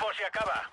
tiempo se acaba.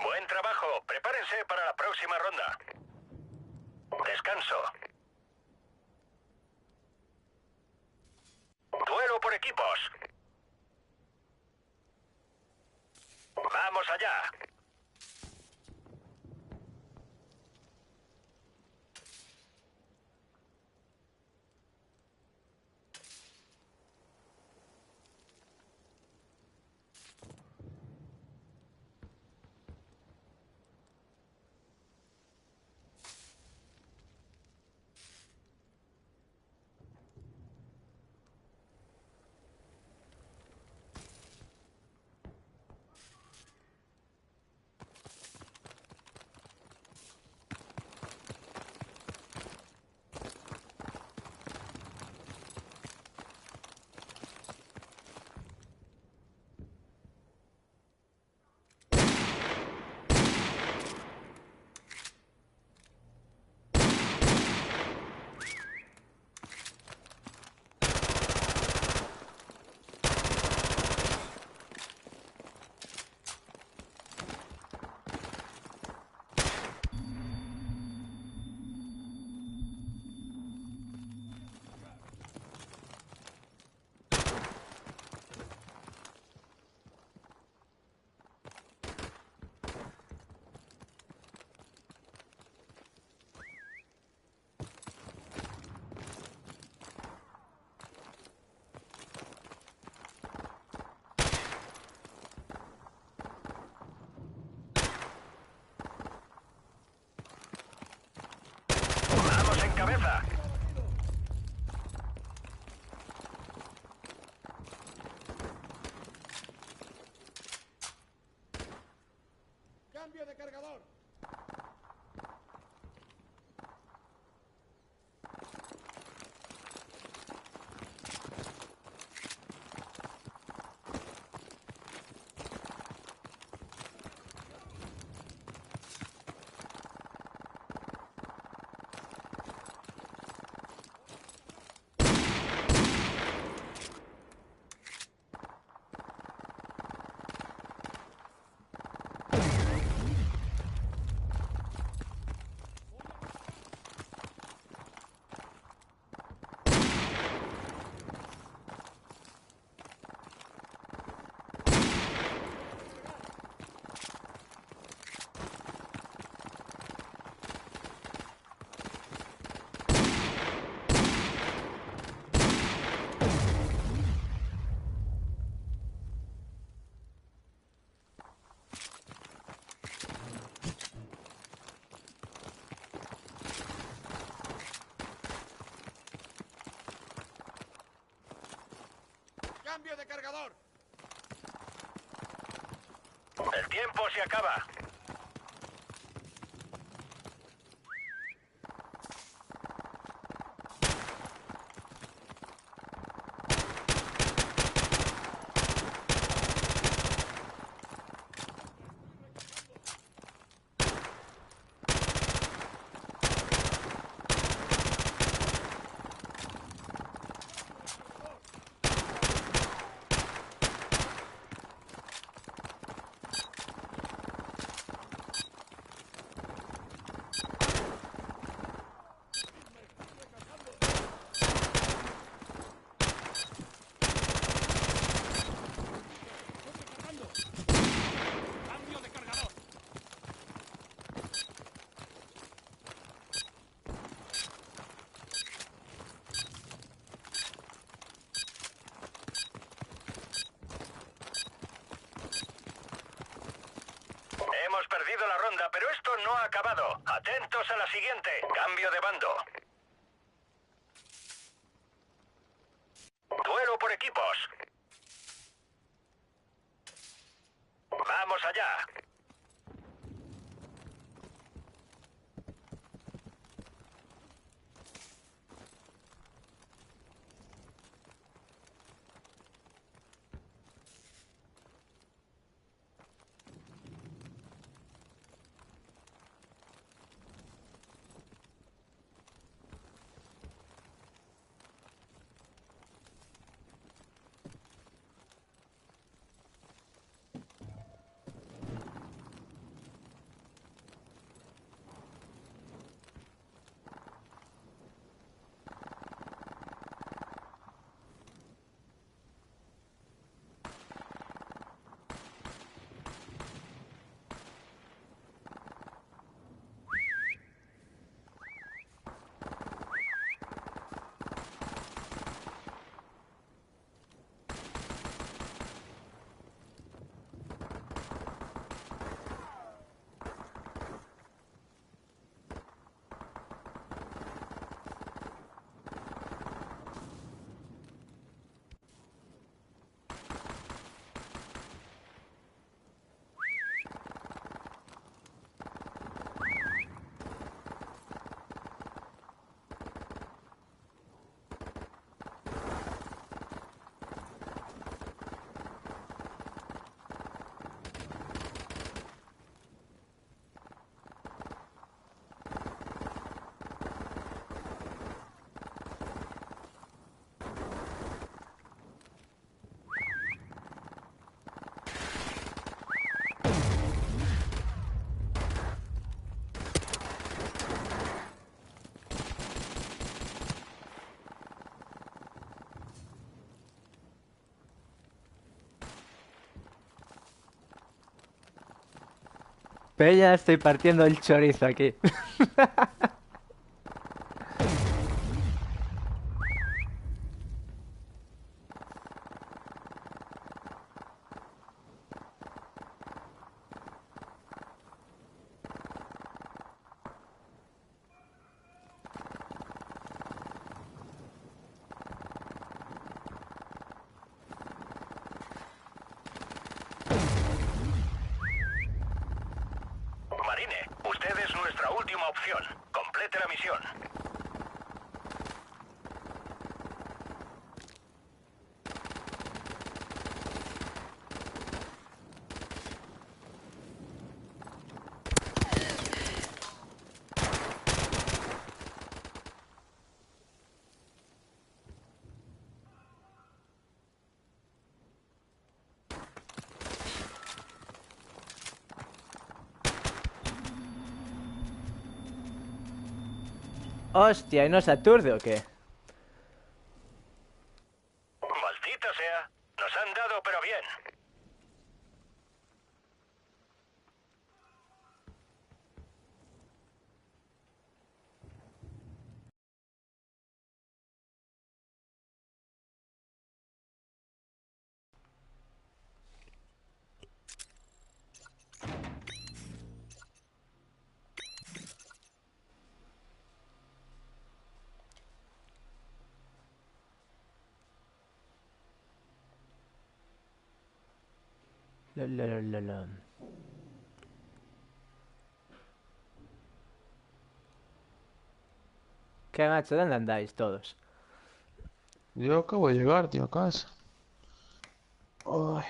Buen trabajo. Prepárense para la próxima ronda. Descanso. Duelo por equipos. ¡Vamos allá! ¡Vamos en cabeza! ¡Cambio de cargador! ¡Cambio de cargador! El tiempo se acaba. Atentos a la siguiente. Cambio de bando. Duelo por equipos. Vamos allá. Pero ya estoy partiendo el chorizo aquí. Marine, usted es nuestra última opción. Complete la misión. Hostia, ¿y no se aturde o qué? Maldita sea. Nos han dado, pero bien. Lo. ¿Qué macho? ¿Dónde andáis todos? Yo acabo de llegar, tío, a casa. Ay,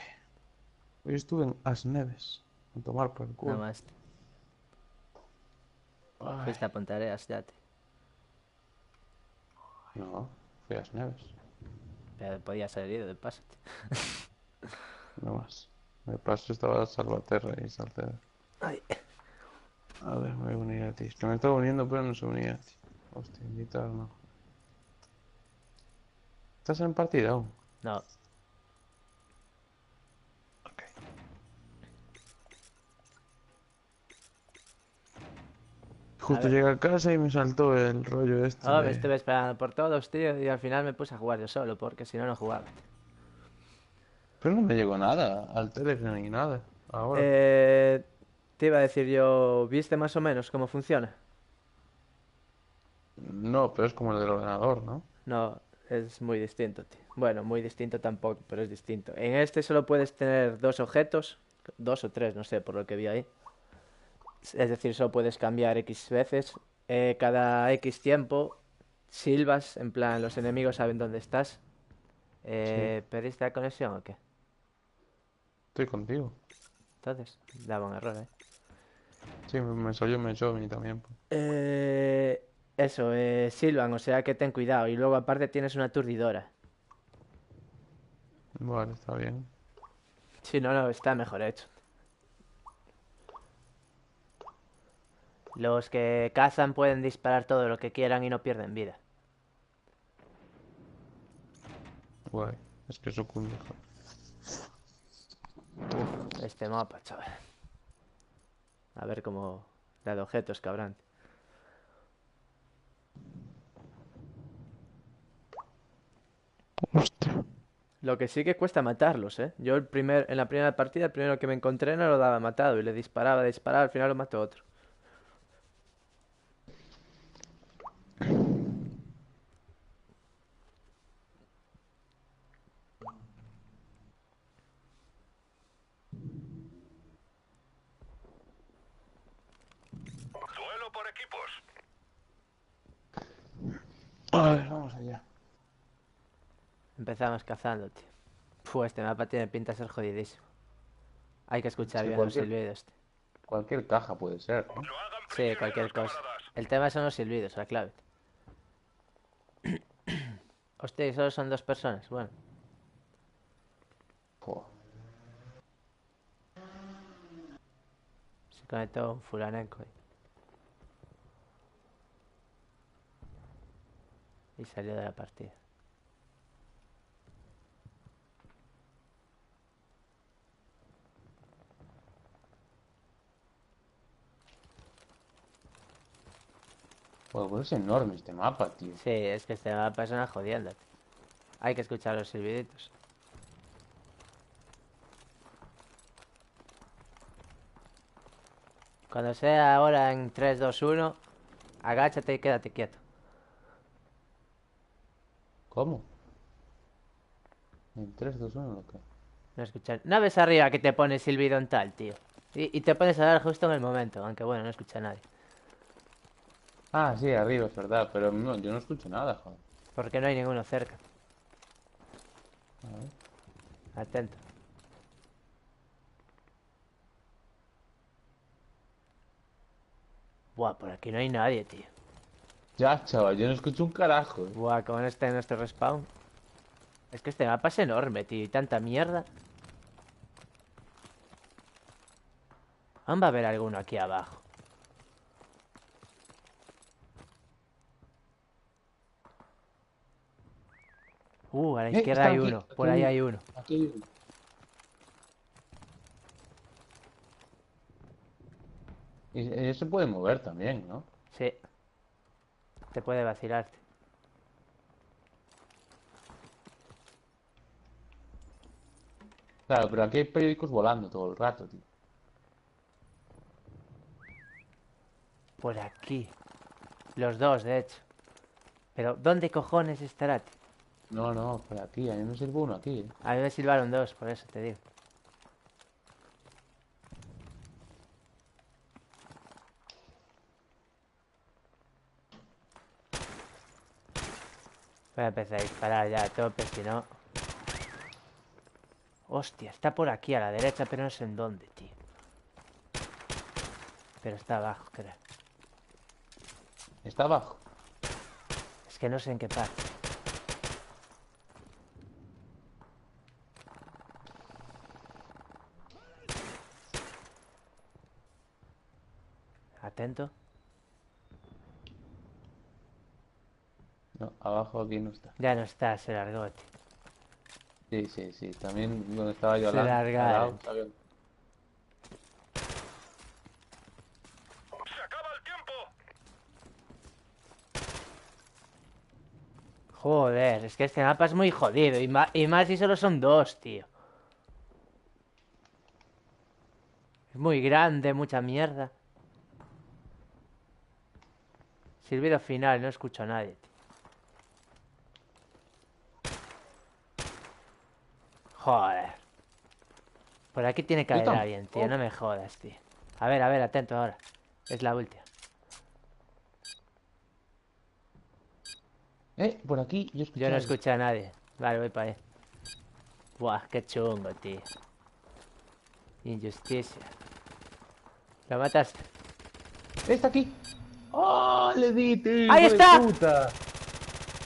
hoy estuve en Asneves, a tomar por el Nada culo. más. Ay, Fuiste a Pontareas, ya te. no, fui a Asneves, Pero podías haber ido de paso. no más. De paso estaba Salvaterra y Salceda. Ay. A ver, me voy a unir a ti. Es que me estaba uniendo, pero no se unía a ti. Hostia, invitar no. ¿Estás en partida aún? No. Ok. Justo ver. llegué a casa y me saltó el rollo este Oh, me de... estuve esperando por todos, tío, y al final me puse a jugar yo solo, porque si no, no jugaba. Pero no me llegó nada al Telegram ni nada. Ahora. Eh... Te iba a decir yo, ¿viste más o menos cómo funciona? No, pero es como el del ordenador, ¿no? No, es muy distinto, tío. Bueno, muy distinto tampoco, pero es distinto. En este solo puedes tener dos objetos, dos o tres, no sé, por lo que vi ahí. Es decir, solo puedes cambiar X veces. Cada X tiempo silbas, en plan, los enemigos saben dónde estás. Sí, ¿Perdiste la conexión o qué? estoy contigo. Entonces, daba un error, ¿eh? Sí, me salió un Joven también, pues. Eso, silban, o sea que ten cuidado. Y luego aparte tienes una aturdidora. Vale, está bien. Sí, no, no, está mejor hecho. Los que cazan pueden disparar todo lo que quieran y no pierden vida. Guay. Es que eso cunde, joder. Uf, este mapa, chaval. A ver cómo... La de objetos, cabrón. Hostia. Lo que sí que cuesta matarlos, ¿eh? Yo en la primera partida, el primero que me encontré no lo daba matado y le disparaba, al final lo mató otro. Duelo por equipos. A ver, vamos allá. Empezamos cazando, tío. Este mapa tiene pinta de ser jodidísimo. Hay que Es escuchar que bien los silbidos, tío. cualquier caja puede ser, ¿no? No hagan Sí, prisioneros, cualquier cosa. camaradas. El tema son los silbidos, la clave. Hostia, y solo son dos personas. Bueno, Joder. se conectó un fulanenco ahí. Y salió de la partida. Joder, pues es enorme este mapa, tío. Sí, es que este mapa es una jodienda, tío. Hay que escuchar los silbiditos. Cuando sea ahora en 3, 2, 1, agáchate y quédate quieto. ¿Cómo? En 3, 2, 1, lo que. No escuchar. ¿No ves arriba que te pone silbido en tal, tío? Y te pones a hablar justo en el momento, aunque bueno, no escucha a nadie. Ah, sí, arriba, es verdad, pero no, yo no escucho nada, joder. Porque no hay ninguno cerca. A ver. Atento. Buah, por aquí no hay nadie, tío. Ya, chaval, yo no escucho un carajo. Buah, con este nuestro respawn. Es que este mapa es enorme, tío, y tanta mierda. Aún va a haber alguno aquí abajo. A la izquierda Está hay aquí, uno. aquí Por hay ahí uno. hay uno. Aquí hay uno. Y se puede mover también, ¿no? Sí. Te puede vacilarte. Claro, pero aquí hay periódicos volando todo el rato, tío. Por aquí. Los dos, de hecho. Pero, ¿dónde cojones estará, tío? No, no, por aquí, a mí me sirve uno aquí, ¿eh? A mí me silbaron dos, por eso te digo. Voy a empezar a disparar ya a tope, si no... Hostia, está por aquí a la derecha, pero no sé en dónde, tío. Pero está abajo, creo. Está abajo. Es que no sé en qué parte. Atento. No, abajo aquí no está. Ya no está, se largó, tío. Sí, sí, sí. También donde estaba yo Se largaron. ¿sabes? ¡Se acaba el tiempo! Joder, es que este mapa es muy jodido. Y más si solo son dos, tío. Es muy grande, mucha mierda. Silbido final, no escucho a nadie, tío. Joder. Por aquí tiene que haber alguien, tío. No me jodas, tío. A ver, atento ahora. Es la última. Por aquí Yo no escuché a nadie. Vale, voy para ahí. Buah, qué chungo, tío. Injusticia. ¿Lo mataste? Está aquí. ¡Oh! Le di, tío. ¡Ahí hijo de está! puta.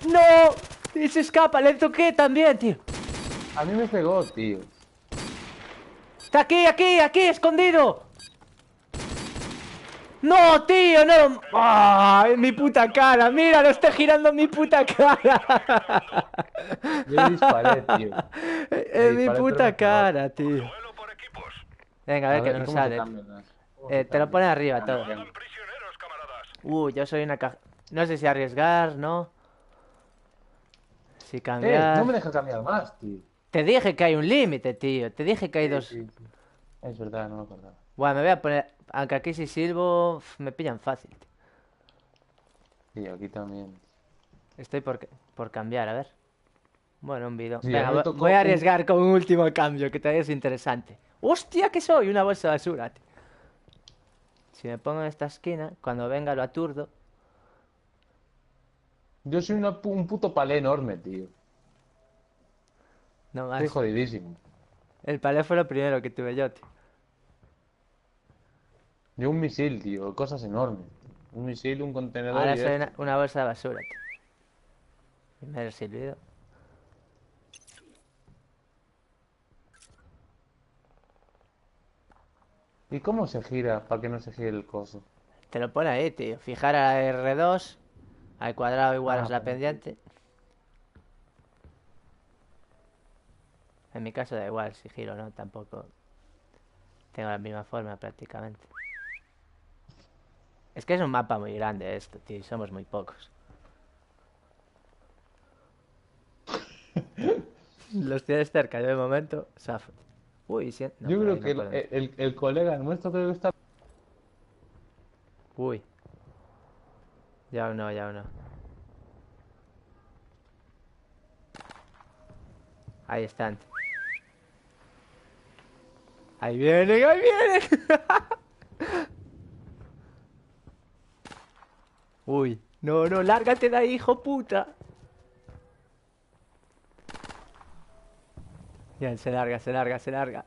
¡No! Y se escapa, le toqué también, tío. A mí me pegó, tío. Está aquí, escondido. ¡No, tío! ¡No! ¡Ah! ¡En mi puta cara! ¡Mira, lo está girando en mi puta cara! Yo le disparé, tío. En mi puta cara, tío. Duelo por equipos. Venga, a ver qué nos ¿cómo se sale. cambian las- cómo se Te lo cambian? pone arriba todo. Hagan prisioneros, camaradas. Yo soy una caja. No sé si arriesgar, ¿no? Si No cambiar. me deja cambiar más, tío. Te dije que hay un límite, tío. Te dije que hay dos. Sí. Es verdad, no me acordaba. Bueno, me voy a poner. Aunque aquí si silbo, me pillan fácil, tío. Sí, aquí también. Estoy por cambiar, a ver. Bueno, un bidón. Sí, Venga, a mí me tocó voy a un- arriesgar con un último cambio, que todavía es interesante. ¡Hostia, que soy! Una bolsa de basura, tío. Si me pongo en esta esquina, cuando venga lo aturdo. Yo soy un puto palé enorme, tío. No más. Estoy jodidísimo. El palé fue lo primero que tuve yo, tío. Yo un misil, tío. Cosas enormes. Un misil, un contenedor Ahora y soy esto. una bolsa de basura, tío. Primer silbido. ¿Y cómo se gira para que no se gire el coso? Te lo pone ahí, tío. Fijar a la R2. Al cuadrado igual Ah, es la pues. pendiente. En mi caso da igual si giro o no, tampoco. Tengo la misma forma prácticamente. Es que es un mapa muy grande esto, tío, y somos muy pocos. Los tienes cerca, yo de momento, zafo. Uy, sí. No, Yo por creo ahí que no podemos. el colega nuestro creo que está... Uy. Ya no, ya no. Ahí están. Ahí vienen, ahí vienen. Uy, no, lárgate de ahí, hijo puta. Bien, se larga, se larga, se larga.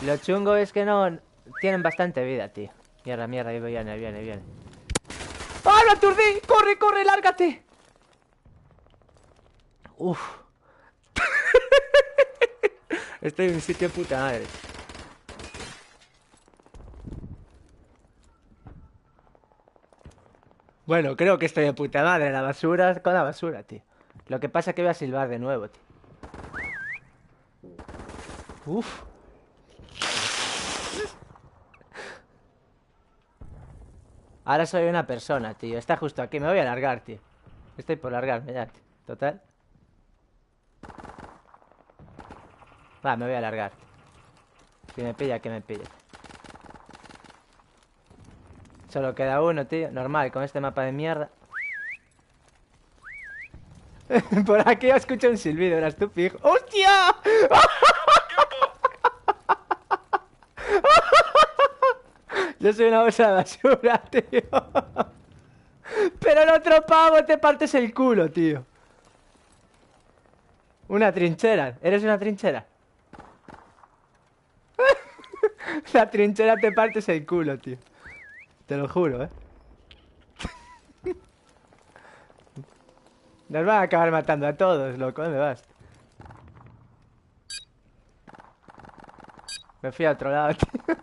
Lo chungo es que no... Tienen bastante vida, tío. Mierda, mierda, ahí viene, viene, viene. ¡Ah, lo aturdí! ¡Corre, corre, lárgate! Uf. Estoy en un sitio de puta madre. Bueno, creo que estoy de puta madre. La basura con la basura, tío. Lo que pasa es que voy a silbar de nuevo, tío. Uf. Ahora soy una persona, tío. Está justo aquí. Me voy a largar, tío. Estoy por largarme ya, tío. Total. Va, me voy a largar. Si me pilla, que me pille. Solo queda uno, tío. Normal, con este mapa de mierda. Por aquí escucho un silbido, eras tú, fijo. ¡Hostia! Yo soy una bolsa de basura, tío. Pero el otro pavo te partes el culo, tío. Una trinchera. ¿Eres una trinchera? La trinchera te partes el culo, tío. Te lo juro, ¿eh? Nos van a acabar matando a todos, loco. ¿Dónde vas? Me fui a otro lado, tío.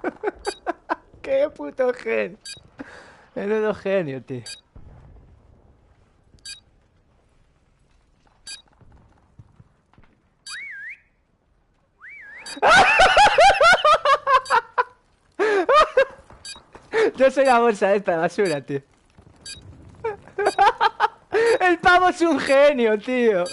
¡Qué puto genio! Menudo genio, tío. Yo soy la bolsa esta de basura, tío. El pavo es un genio, tío.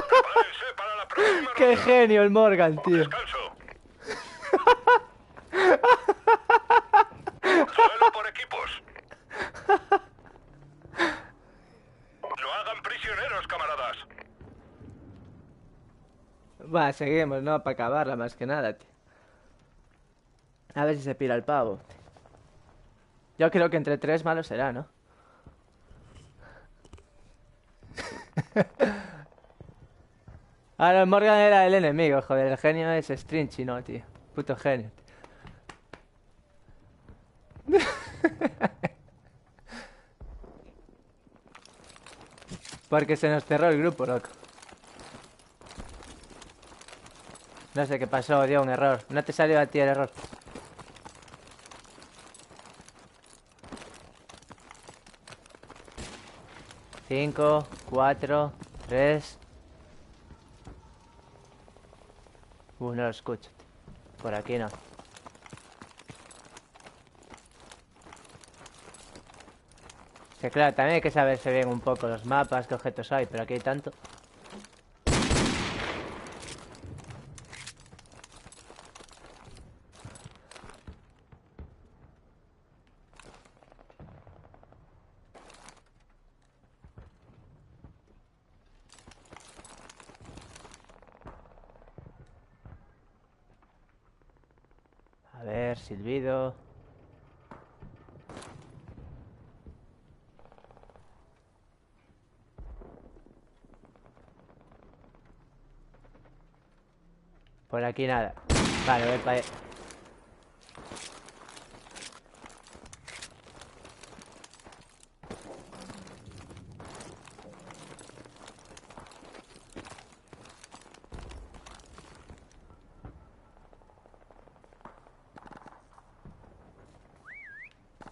Prepárense para la próxima ¡Qué ronda. genio el Morgan, tío! Descanso. Duelo por equipos. No hagan prisioneros, camaradas. Va, seguimos, ¿no? Para acabarla más que nada, tío. A ver si se pira el pavo. Yo creo que entre 3 malos será, ¿no? Ahora el Morgan era el enemigo, joder. El genio es Strinchy, ¿no, tío? Puto genio, tío. Porque se nos cerró el grupo, loco. No sé qué pasó, dio un error. No te salió a ti el error. Cinco, 4, 3. No lo escucho. Por aquí no. Que claro, también hay que saberse bien un poco los mapas, qué objetos hay, pero aquí hay tanto. A ver, silbido. Por aquí nada. Vale, voy para allá.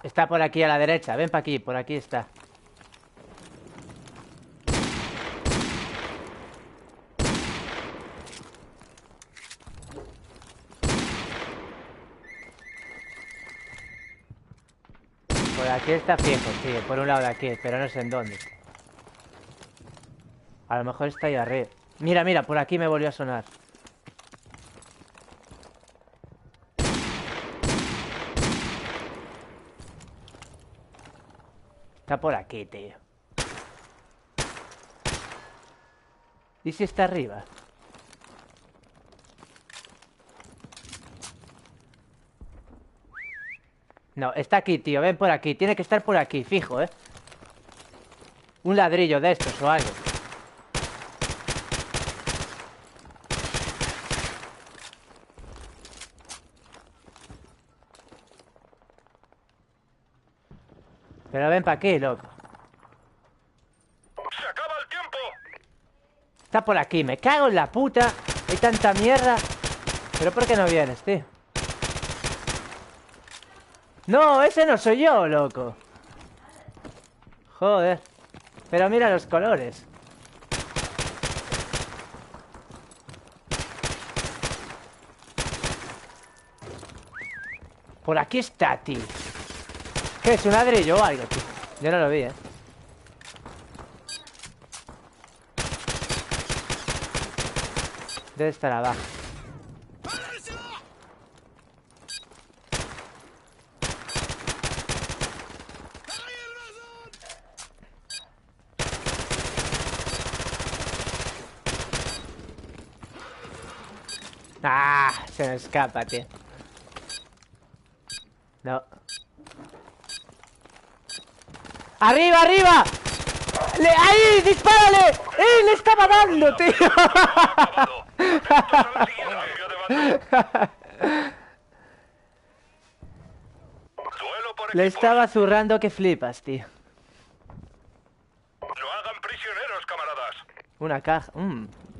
Está por aquí a la derecha. Ven para aquí, por aquí está. Por aquí está fijo, tío. Por un lado de aquí, pero no sé en dónde. A lo mejor está ahí arriba. Mira, mira, por aquí me volvió a sonar. Está por aquí, tío. ¿Y si está arriba? No, está aquí, tío. Ven por aquí. Tiene que estar por aquí, fijo, ¿eh? Un ladrillo de estos o algo. Pero ven para aquí, loco. ¡Se acaba el tiempo! Está por aquí. Me cago en la puta. Hay tanta mierda. ¿Pero por qué no vienes, tío? No, ese no soy yo, loco. Joder. Pero mira los colores. Por aquí está, tío. ¿Qué es? ¿Un ladrillo o algo, tío? Yo no lo vi, Debe estar abajo. Ah, se me escapa, tío. No. ¡Arriba, arriba! ¡Ahí! ¡Dispárale! ¡Le estaba dando, tío! Acabado. Atentos a la siguiente liga de batalla. Duelo por Le equipos. estaba zurrando que flipas, tío. No hagan prisioneros, camaradas. Una caja.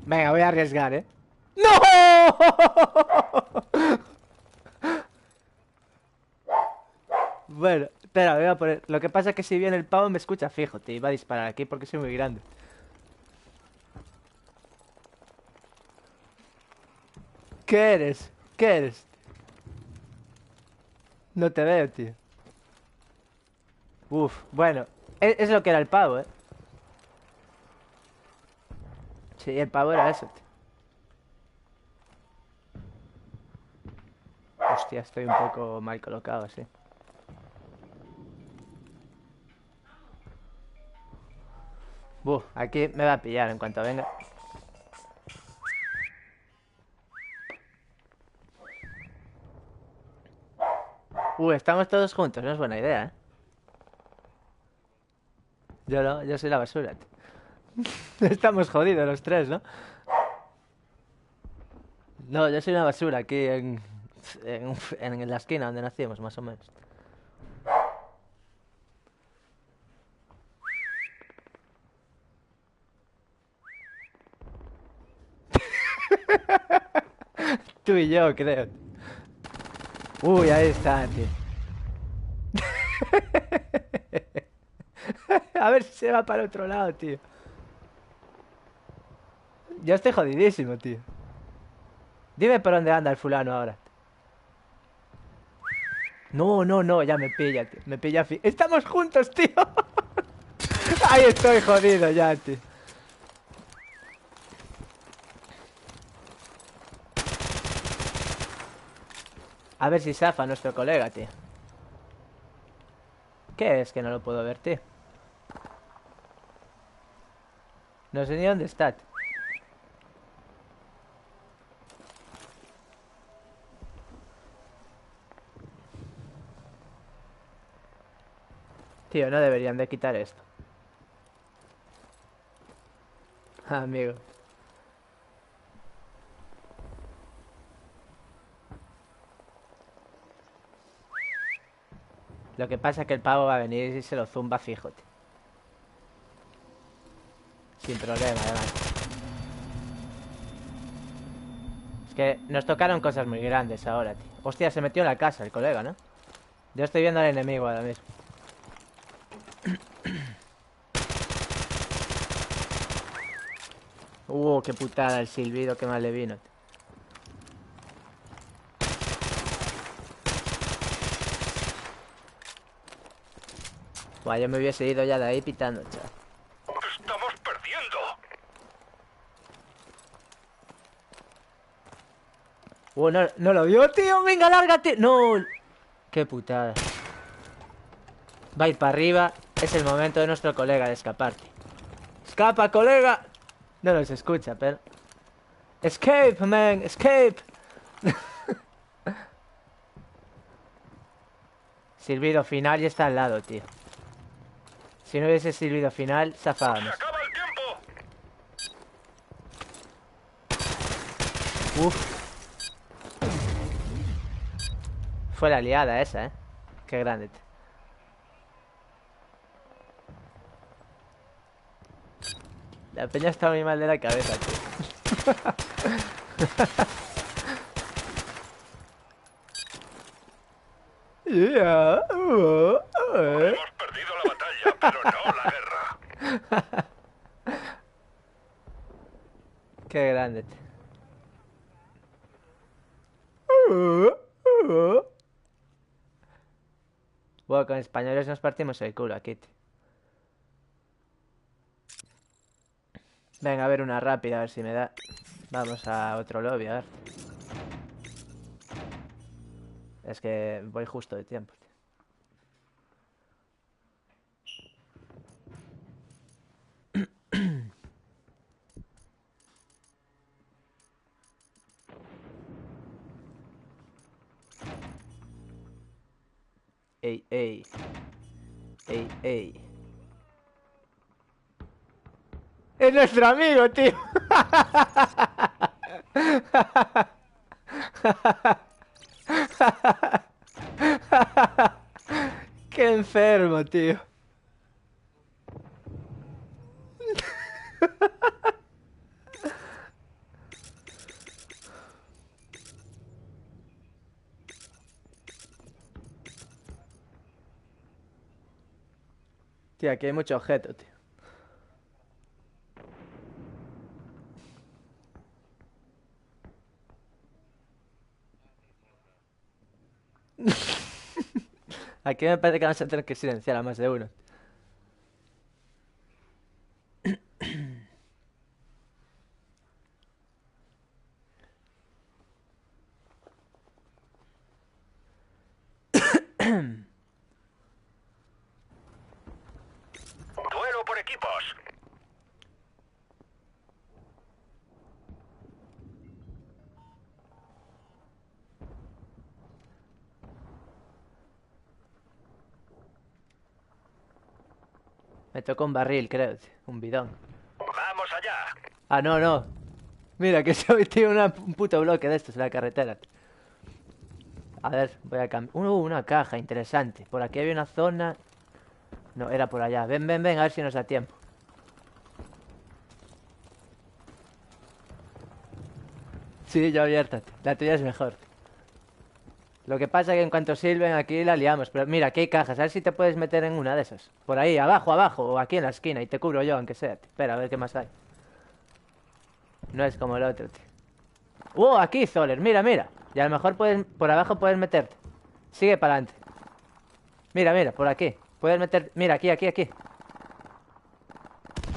Venga, voy a arriesgar, ¿eh? ¡No! Bueno, espera, voy a poner. Lo que pasa es que si viene el pavo me escucha fijo, tío. Va a disparar aquí porque soy muy grande. ¿Qué eres? ¿Qué eres? No te veo, tío. Uf, bueno. Es lo que era el pavo, Sí, el pavo era eso, tío. Hostia, estoy un poco mal colocado, sí. Aquí me va a pillar en cuanto venga. Estamos todos juntos, no es buena idea, Yo no, yo soy la basura, tío. Estamos jodidos los tres, ¿no? No, yo soy una basura aquí en la esquina donde nacimos, más o menos. Tú y yo, creo. Ahí está, tío. A ver si se va para otro lado, tío. Yo estoy jodidísimo, tío. Dime por dónde anda el fulano ahora. No, no, no, ya me pilla, tío. Me pilla. ¡Estamos juntos, tío! Ahí estoy jodido ya, tío. A ver si zafa nuestro colega, tío. ¿Qué es que no lo puedo ver, tío? No sé ni dónde está, tío. Tío, no deberían de quitar esto. Amigo. Lo que pasa es que el pavo va a venir y se lo zumba fijo, tío. Sin problema, además. Es que nos tocaron cosas muy grandes ahora, tío. Hostia, se metió en la casa el colega, ¿no? Yo estoy viendo al enemigo ahora mismo. Qué putada el silbido que mal le vino, tío. Yo me hubiese ido ya de ahí pitando, chaval. ¡Estamos perdiendo! No, no lo vio, tío. Venga, lárgate. No. Qué putada. Va a ir para arriba. Es el momento de nuestro colega de escapar, tío. ¡Escapa, colega! No nos escucha, pero... ¡Escape, man! ¡Escape! Silbido final y está al lado, tío. Si no hubiese silbido final, ¡Se zafábamos. acaba el tiempo! Fue la liada esa, Qué grande, tío. La peña está muy mal de la cabeza, tío. Hemos perdido la batalla, pero no la guerra. Qué grande, tío. Con españoles nos partimos el culo aquí, tío. Venga, a ver una rápida, a ver si me da. Vamos a otro lobby, a ver. Es que voy justo de tiempo, tío. Ey, ey. Ey, ey. ¡Es nuestro amigo, tío! ¡Qué enfermo, tío! Tío, aquí hay mucho objeto, tío. Aquí me parece que vamos a tener que silenciar a más de uno. Me tocó un barril, creo, tío. Un bidón. Vamos allá. Ah, no, no. Mira, que soy, tío, un puto bloque de estos en la carretera, tío. A ver, voy a cambiar. Una caja, interesante. Por aquí había una zona. No, era por allá. Ven, ven, ven, a ver si nos da tiempo. Sí, ya abierta, tío. La tuya es mejor. Lo que pasa es que en cuanto sirven aquí la liamos. Pero mira, aquí hay cajas. A ver si te puedes meter en una de esas. Por ahí, abajo, abajo. O aquí en la esquina. Y te cubro yo, aunque sea, tío. Espera, a ver qué más hay. No es como el otro, tío. Aquí, Zoller. Mira, mira. Y a lo mejor puedes, por abajo puedes meterte. Sigue para adelante. Mira, mira, por aquí. Puedes meter... Mira, aquí, aquí, aquí.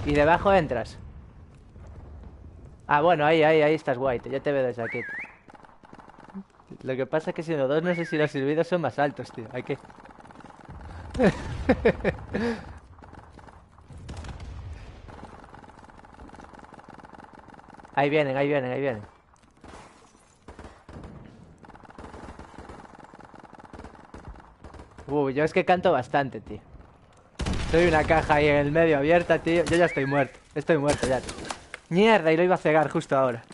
Y debajo entras. Ah, bueno, ahí, ahí estás guay. Yo te veo desde aquí. Lo que pasa es que siendo dos, no sé si los silbidos son más altos, tío. Hay que... Ahí vienen, ahí vienen, ahí vienen. Yo es que canto bastante, tío. Soy una caja ahí en el medio abierta, tío. Yo ya estoy muerto. Estoy muerto ya, tío. Mierda, y lo iba a cegar justo ahora.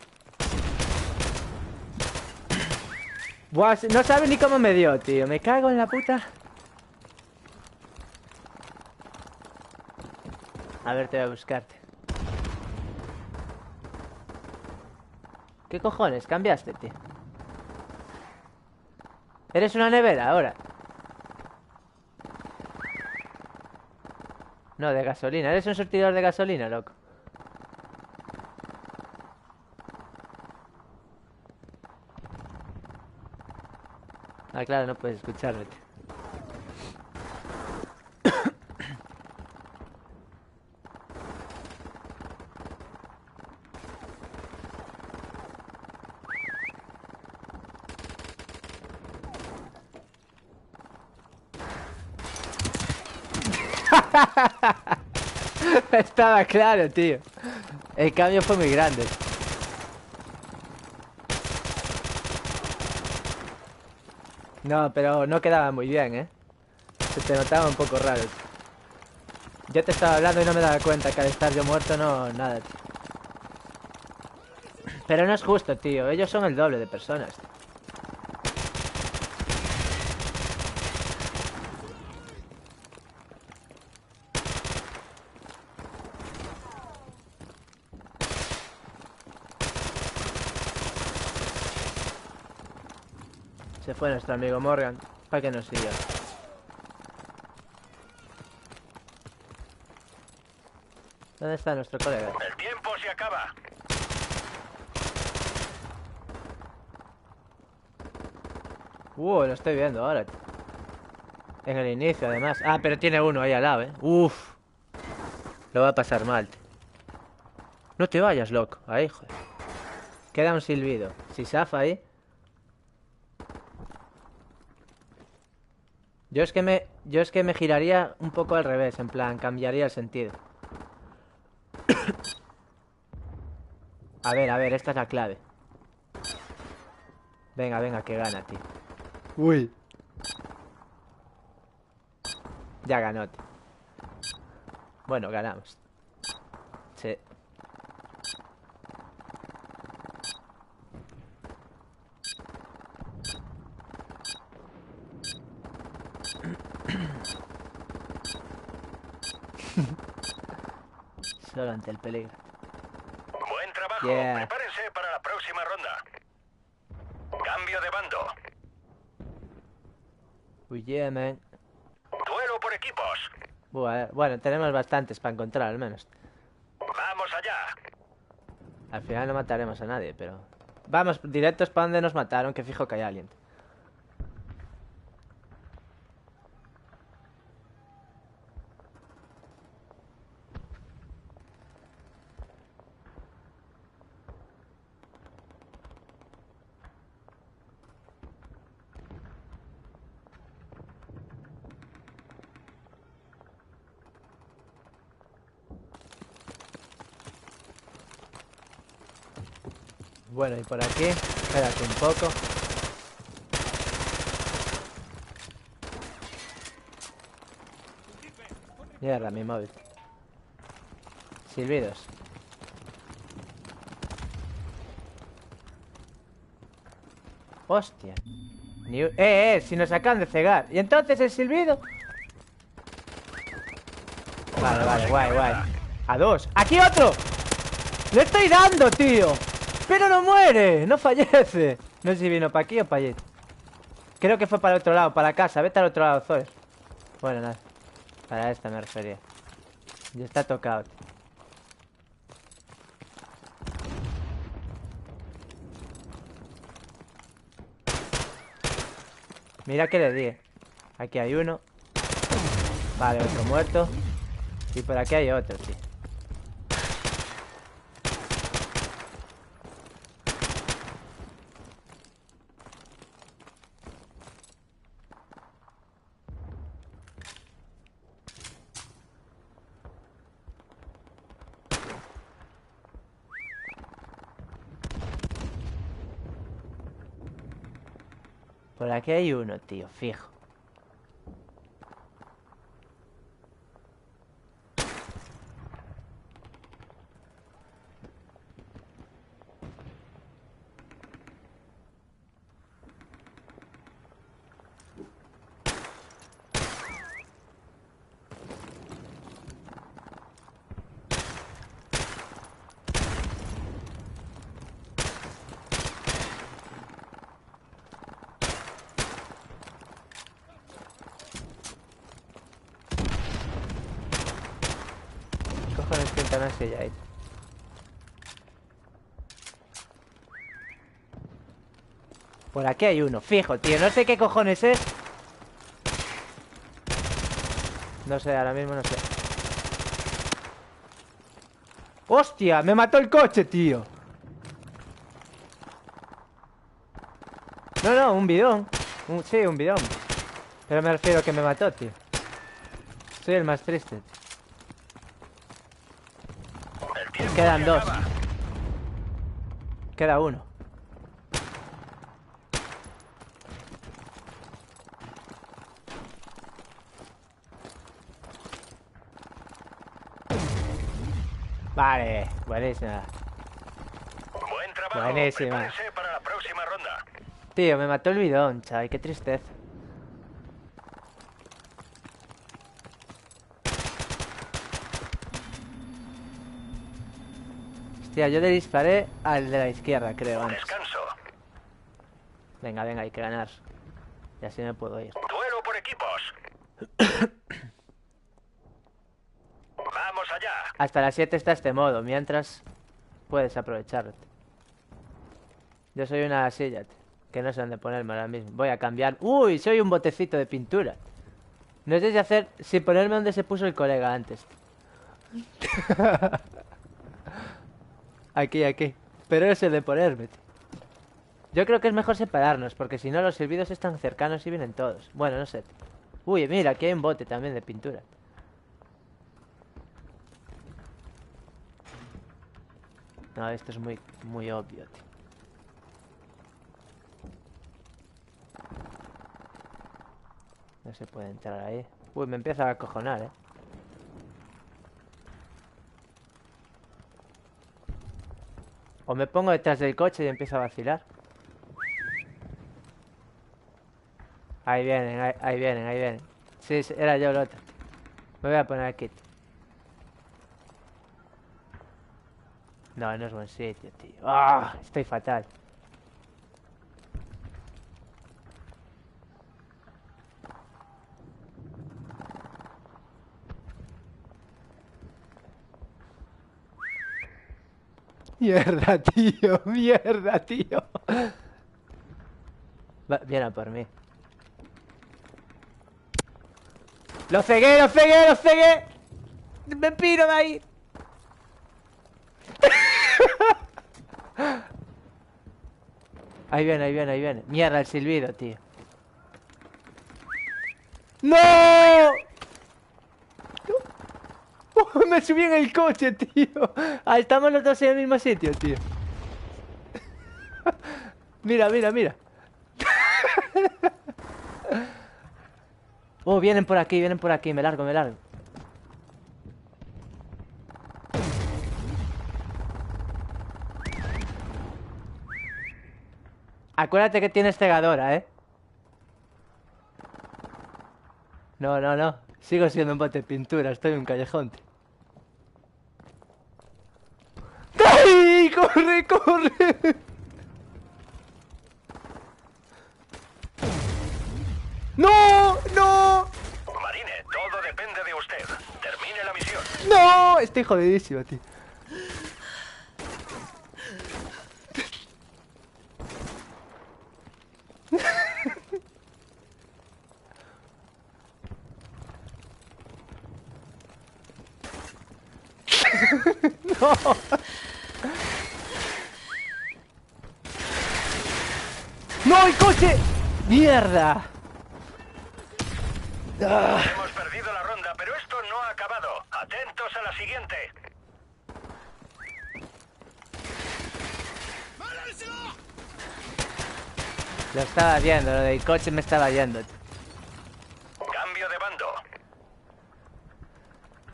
Buah, no sabe ni cómo me dio, tío. Me cago en la puta. A ver, te voy a buscarte. ¿Qué cojones? Cambiaste, tío. ¿Eres una nevera ahora? No, de gasolina. Eres un surtidor de gasolina, loco. Ah, claro, no puedes escucharlo, tío. Estaba claro, tío. El cambio fue muy grande. No, pero no quedaba muy bien, ¿eh? Se te notaba un poco raro, tío. Yo te estaba hablando y no me daba cuenta que al estar yo muerto no... nada, tío. Pero no es justo, tío. Ellos son el doble de personas, tío. Se fue nuestro amigo Morgan. Para que nos siga. ¿Dónde está nuestro colega? El tiempo se acaba. Lo estoy viendo ahora, tío. En el inicio, además. Ah, pero tiene uno ahí al lado, ¿eh? Uf. Lo va a pasar mal, tío. No te vayas, loco. Ahí, joder. Queda un silbido. Si zafa ahí... Yo es que me giraría un poco al revés, en plan, cambiaría el sentido. A ver, esta es la clave. Venga, venga, que gana, tío. Uy. Ya ganó, tío. Bueno, ganamos. Sí. Solo ante el peligro. Buen trabajo. Yeah. Prepárense para la próxima ronda. Cambio de bando. Uy, yeah, man. Duelo por equipos. Bueno, tenemos bastantes para encontrar, al menos. Vamos allá. Al final no mataremos a nadie, pero... Vamos, directos para donde nos mataron, que fijo que hay alguien. Bueno, y por aquí, espérate un poco. Mierda, mi móvil. silbidos. Hostia. Si nos acaban de cegar. ¿Y entonces el silbido? Vale, vale, guay, guay. A 2. ¡Aquí otro! ¡Le estoy dando, tío! ¡Pero no muere! ¡No fallece! No sé si vino para aquí o para allí. Creo que fue para el otro lado, para la casa. Vete al otro lado, Zoe. Bueno, nada. Para esta me refería. Ya está tocado, tío. Mira que le di. Aquí hay uno. Vale, otro muerto. Y por aquí hay otro, tío. Por aquí hay uno, tío, fijo. Cojones pintan así ya ahí. Por aquí hay uno, fijo, tío. No sé qué cojones es. No sé, ahora mismo no sé. ¡Hostia! Me mató el coche, tío. No, un bidón. Sí, un bidón. Pero me refiero a que me mató, tío. Soy el más triste, tío. Quedan 2. Queda uno. Vale, buenísima. Buen trabajo. Buenísima. Prepárense para la próxima ronda. Tío, me mató el bidón, chaval, qué tristeza. Hostia, yo le disparé al de la izquierda, creo, antes. Descanso. Venga, venga, hay que ganar. Y así me puedo ir. Duelo por equipos. Vamos allá. Hasta las 7 está este modo, mientras puedes aprovecharlo. Yo soy una silla, tío, que no sé dónde ponerme ahora mismo. Voy a cambiar. ¡Uy! Soy un botecito de pintura. No sé si ponerme donde se puso el colega antes. Aquí. Pero es el de ponerme, tío. Yo creo que es mejor separarnos, porque si no los silbidos están cercanos y vienen todos. Bueno, no sé, tío. Uy, mira, aquí hay un bote también de pintura. No, esto es muy, muy obvio, tío. No se puede entrar ahí. Uy, me empieza a acojonar, eh. O me pongo detrás del coche y empiezo a vacilar. Ahí vienen, ahí vienen. Sí, era yo el otro. Me voy a poner aquí. No, no es buen sitio, tío. ¡Ah! Estoy fatal. Mierda, tío. Mierda, tío. Viene a por mí. ¡Lo cegué! ¡Me piro de ahí! Ahí viene. Mierda, el silbido, tío. ¡No! Me subí en el coche, tío. Ah, estamos los dos en el mismo sitio, tío. Mira. Oh, vienen por aquí, me largo. Acuérdate que tienes cegadora, ¿eh? No, no, no. Sigo siendo un bote de pintura. Estoy en un callejón, tío. ¡Ay! ¡Corre, corre! ¡No! ¡No! Marine, todo depende de usted. Termine la misión. ¡No! Estoy jodidísimo, tío. ¡No! ¡No, el coche! ¡Mierda! Hemos perdido la ronda, pero esto no ha acabado. Atentos a la siguiente. Lo estaba viendo, lo del coche me estaba yendo. Cambio de bando.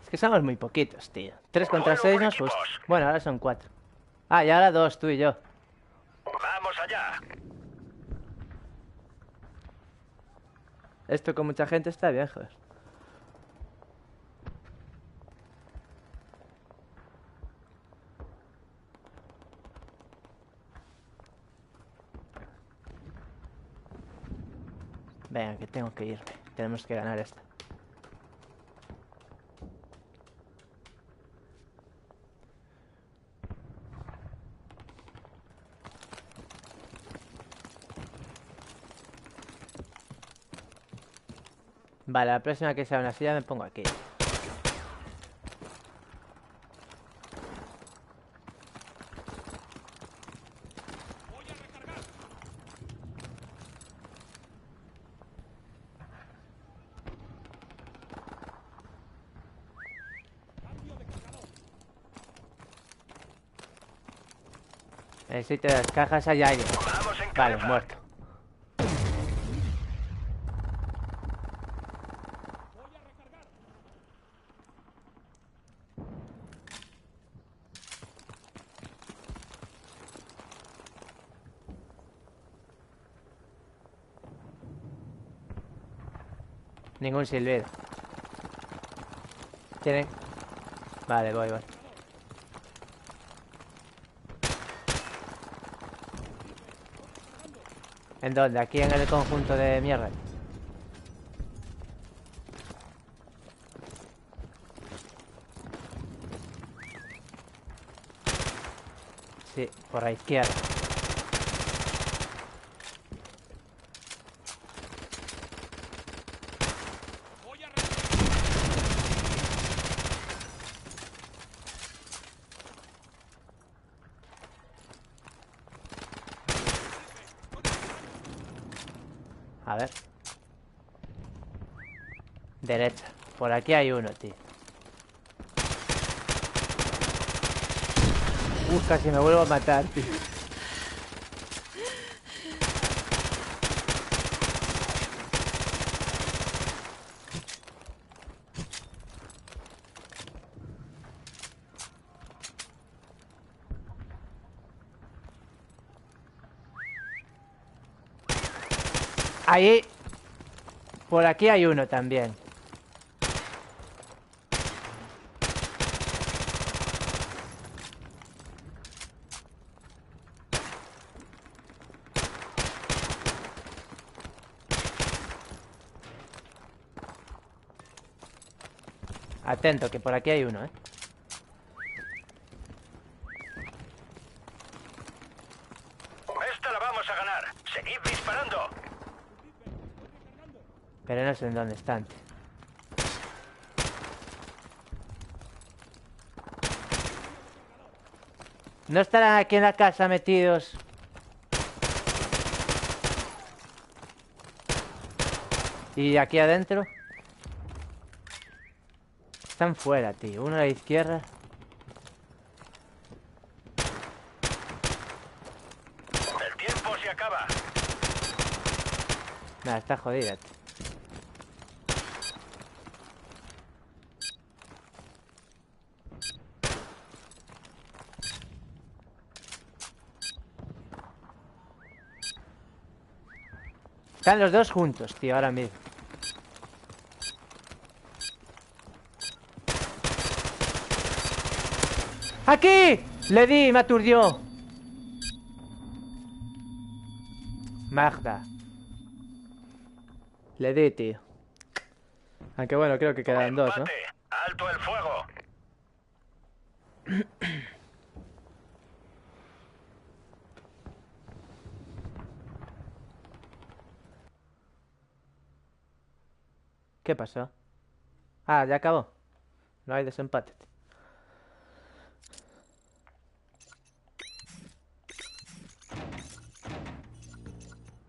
Es que somos muy poquitos, tío. 3 contra Duelo 6 por no es equipos. justo. Bueno, ahora son 4. Ah, y ahora 2, tú y yo. Vamos allá. Esto con mucha gente está bien, joder. Venga, que tengo que irme. Tenemos que ganar esta. Vale, la próxima que sea una silla me pongo aquí. En el sitio de las cajas hay alguien. Vamos en Vale, cabeza. muerto. Ningún silbido. Tienen... Vale, voy. ¿En dónde? Aquí en el conjunto de mierda. Sí, por la izquierda. A ver. Derecha. Por aquí hay uno, tío. Casi me vuelvo a matar, tío. Ahí. Por aquí hay uno también. Atento, que por aquí hay uno, ¿eh? Esta la vamos a ganar. Seguid disparando. Pero no sé en dónde están, tío. No estarán aquí en la casa metidos. ¿Y aquí adentro? Están fuera, tío. Uno a la izquierda. El tiempo se acaba. Nada, está jodida, tío. Están los dos juntos, tío, ahora mismo. ¡Aquí! Le di, me aturdió. Magda. Le di, tío. Aunque bueno, creo que quedan dos, ¿no? Empate. Alto el fuego. ¿Qué pasó? Ah, ya acabó. No hay desempate.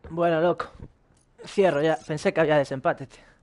Bueno, loco. Cierro ya. Pensé que había desempate, tío.